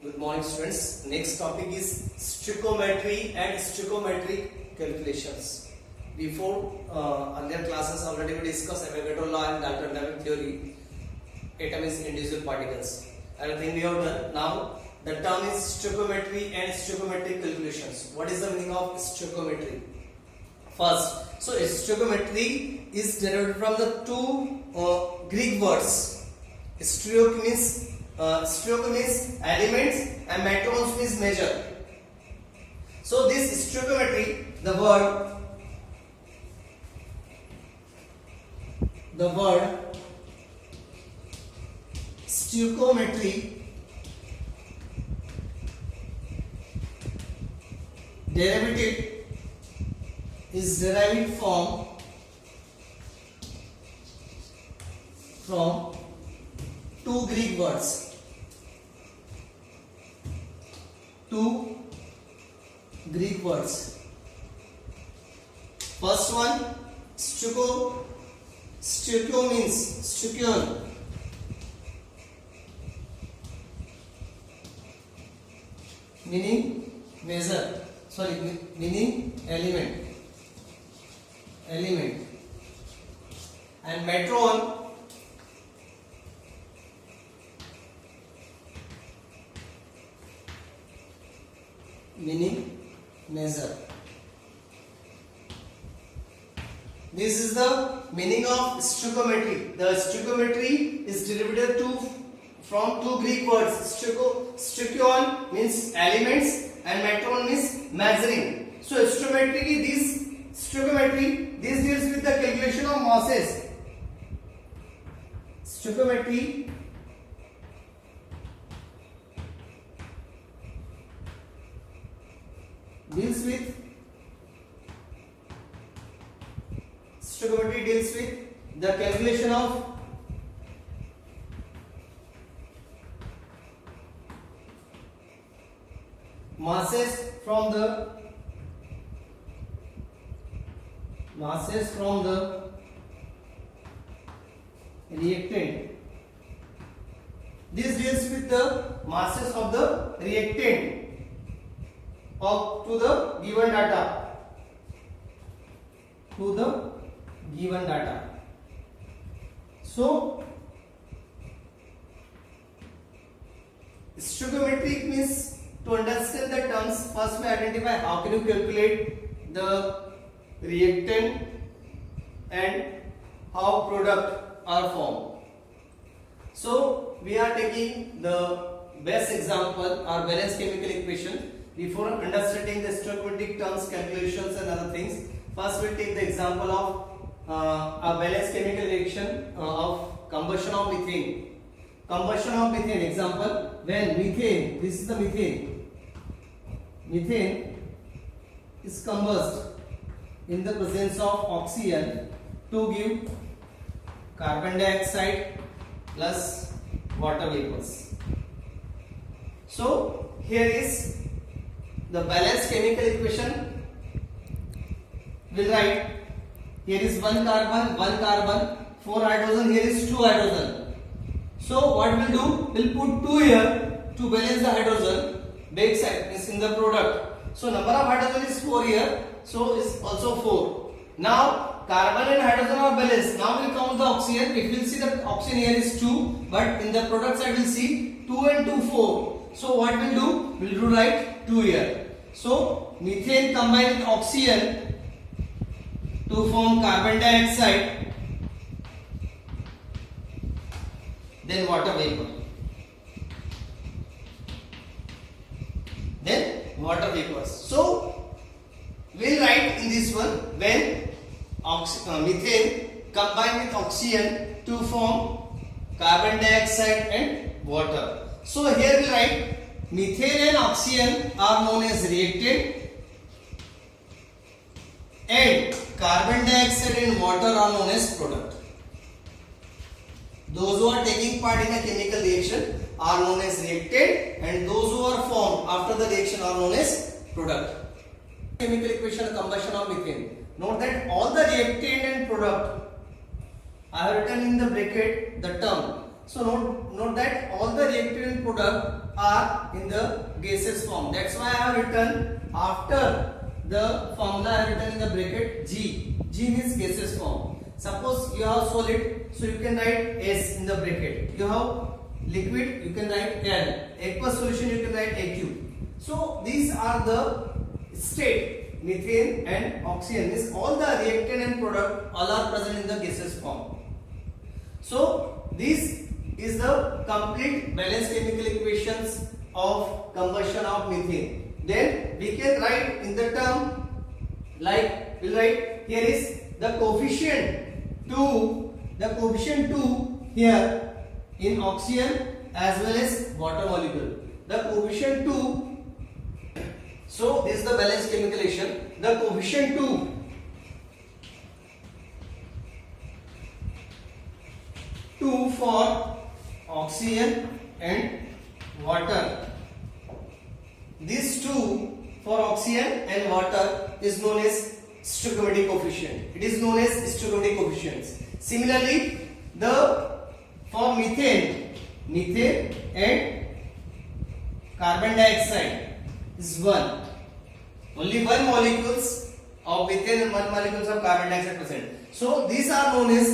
Good morning, students. Next topic is stoichiometry and stoichiometric calculations. Before earlier classes already we discussed Avogadro law and Dalton dynamic theory. Atom is individual particles. Everything we have done. Now the term is stoichiometry and stoichiometric calculations. What is the meaning of stoichiometry? First, so stoichiometry is derived from the two Greek words. Stoich means elements and metros means measure. So this stoichiometry, the word stoichiometry derivative is derived from two Greek words. Two Greek words. First one, stoichio means stoichion. Meaning measure. Meaning element. And metron meaning measure. This is the meaning of stoichiometry. The stoichiometry is derived from two Greek words. Stoichion means elements and metron means measuring. So stoichiometry this deals with the calculation of masses. Stoichiometry deals with the calculation of masses from the reactant. This deals with the masses of the reactant to the given data. So stoichiometric means, to understand the terms, first we identify how can you calculate the reactant and how product are formed. So we are taking the best example, our balanced chemical equation. Before understanding the stoichiometric terms, calculations and other things, first we will take the example of a balanced chemical reaction of combustion of methane. Example, when methane, this is the methane is combusted in the presence of oxygen to give carbon dioxide plus water vapors. So here is the balanced chemical equation. We'll write, here is one carbon, 4 hydrogen, here is 2 hydrogen. So what we'll do, we'll put 2 here to balance the hydrogen backside, is in the product. So number of hydrogen is 4 here, so is also 4. Now carbon and hydrogen are balanced. Now we'll count the oxygen. If we'll see that oxygen here is 2, but in the product side we'll see 2 and 2, 4. So what we'll do, we'll write 2 here. So methane combined with oxygen to form carbon dioxide, then water vapor. So we'll write in this one, when methane combined with oxygen to form carbon dioxide and water. So here we write, methane and oxygen are known as reactant and carbon dioxide and water are known as product. Those who are taking part in a chemical reaction are known as reactant and those who are formed after the reaction are known as product. Chemical equation, combustion of methane. Note that all the reactant and product, I have written in the bracket the term. So note that all the reactant and product are in the gaseous form. That's why I have written after the formula I have written in the bracket G. G means gaseous form. Suppose you have solid, so you can write S in the bracket. You have liquid, you can write L. Aqueous solution, you can write AQ. So these are the state, methane and oxygen. Means all the reactant and product all are present in the gaseous form. So this is the complete balanced chemical equations of combustion of methane. Then we can write in the term like we'll write here is the coefficient 2 here in oxygen as well as water molecule. The coefficient 2. So this is the balanced chemical equation. The coefficient 2 for oxygen and water. These 2 for oxygen and water is known as stoichiometric coefficient. It is known as stoichiometric coefficients. Similarly, for methane and carbon dioxide is 1. Only 1 molecules of methane and 1 molecules of carbon dioxide present. So these are known as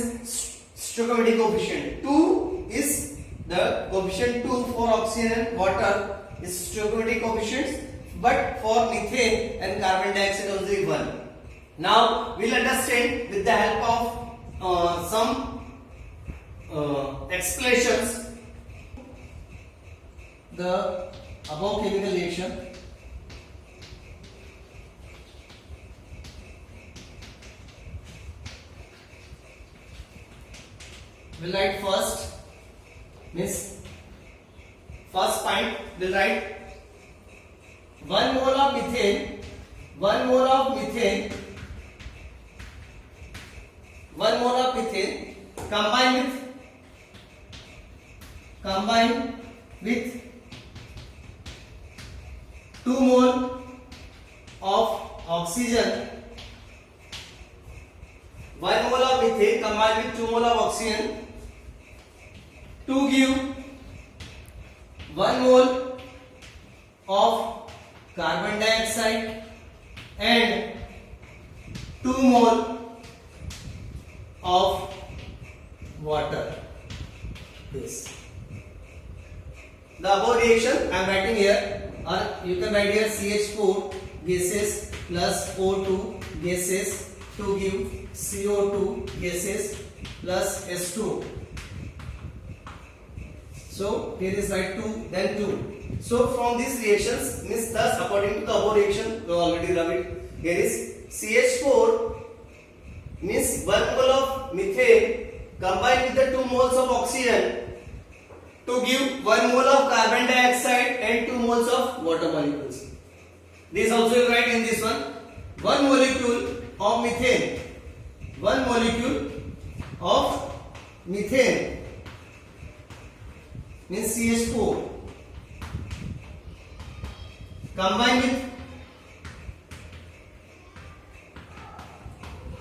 stoichiometric coefficient. 2 is the coefficient 2 for oxygen and water is stoichiometric coefficients, but for methane and carbon dioxide only 1. Now we'll understand with the help of some explanations the above chemical reaction. We'll write first point, we'll write 1 mole of methane combined with 2 mole of oxygen. 1 mole of methane combined with 2 mole of oxygen to give 1 mole of carbon dioxide and 2 mole of water. This. The above reaction I am writing here, or you can write here CH4 gases plus O2 gases to give CO2 gases plus S2. So here is write 2 then 2. So from these reactions means thus according to the above reaction we already love it. Here is CH4 means 1 mole of methane combined with the 2 moles of oxygen to give 1 mole of carbon dioxide and 2 moles of water molecules. This also you write in this one. 1 molecule of methane. 1 molecule of methane means CH4 combined with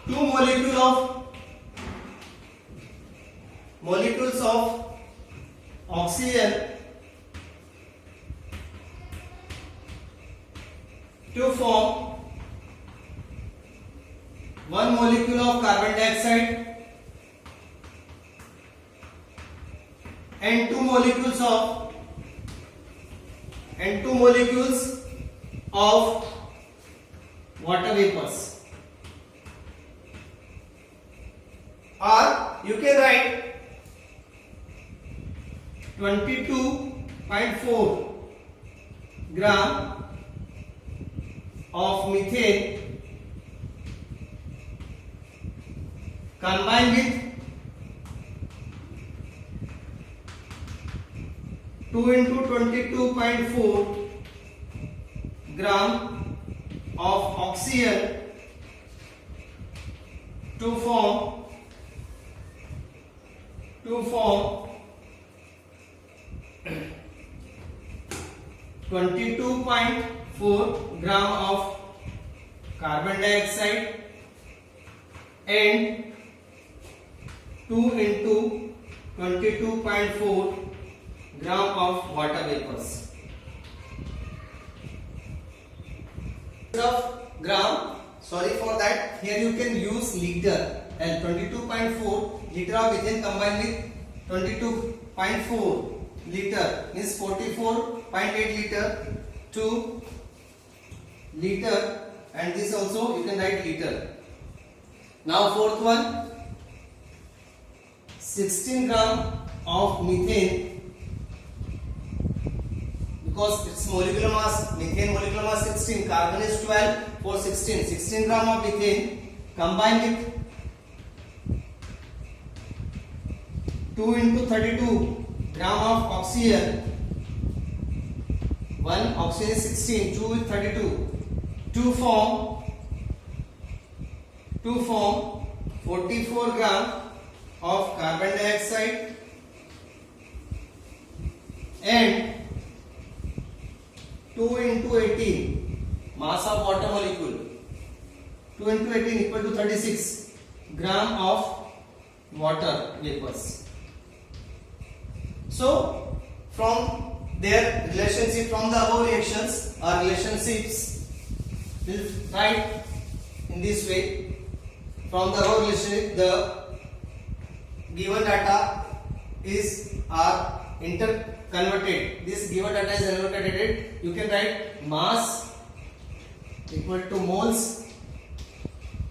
2 molecules of oxygen to form 1 molecule of carbon dioxide and 2 molecules of water vapors. Or you can write 22.4 gram of methane combined with 2 into 22.4 gram of oxygen to form 22.4 gram of carbon dioxide and 2 into 22.4 gram of water vapors. of gram, sorry for that, here you can use liter, and 22.4 liter of methane combined with 22.4 liter means 44.8 liter to liter, and this also you can write liter. Now fourth one, 16 gram of methane, because its molecular mass, methane molecular mass 16, carbon is 12, for 16 gram of methane combined with 2 into 32 gram of oxygen. 1 oxygen is 16, 2 is 32, to form 44 gram of carbon dioxide and 2 into 18 mass of water molecule. 2 into 18 equal to 36 gram of water vapors. So from their relationship, from the above reactions or relationships, we'll write in this way. From the above relationship, the given data are interconverted. This given data is interconverted. You can write mass equal to moles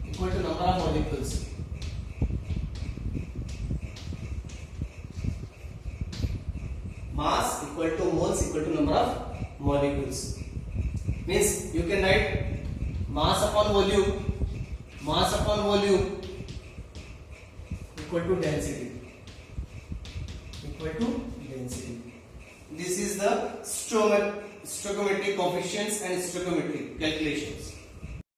equal to number of molecules. Mass equal to moles equal to number of molecules. Means you can write mass upon volume equal to density. This is the stoichiometric coefficients and stoichiometric calculations.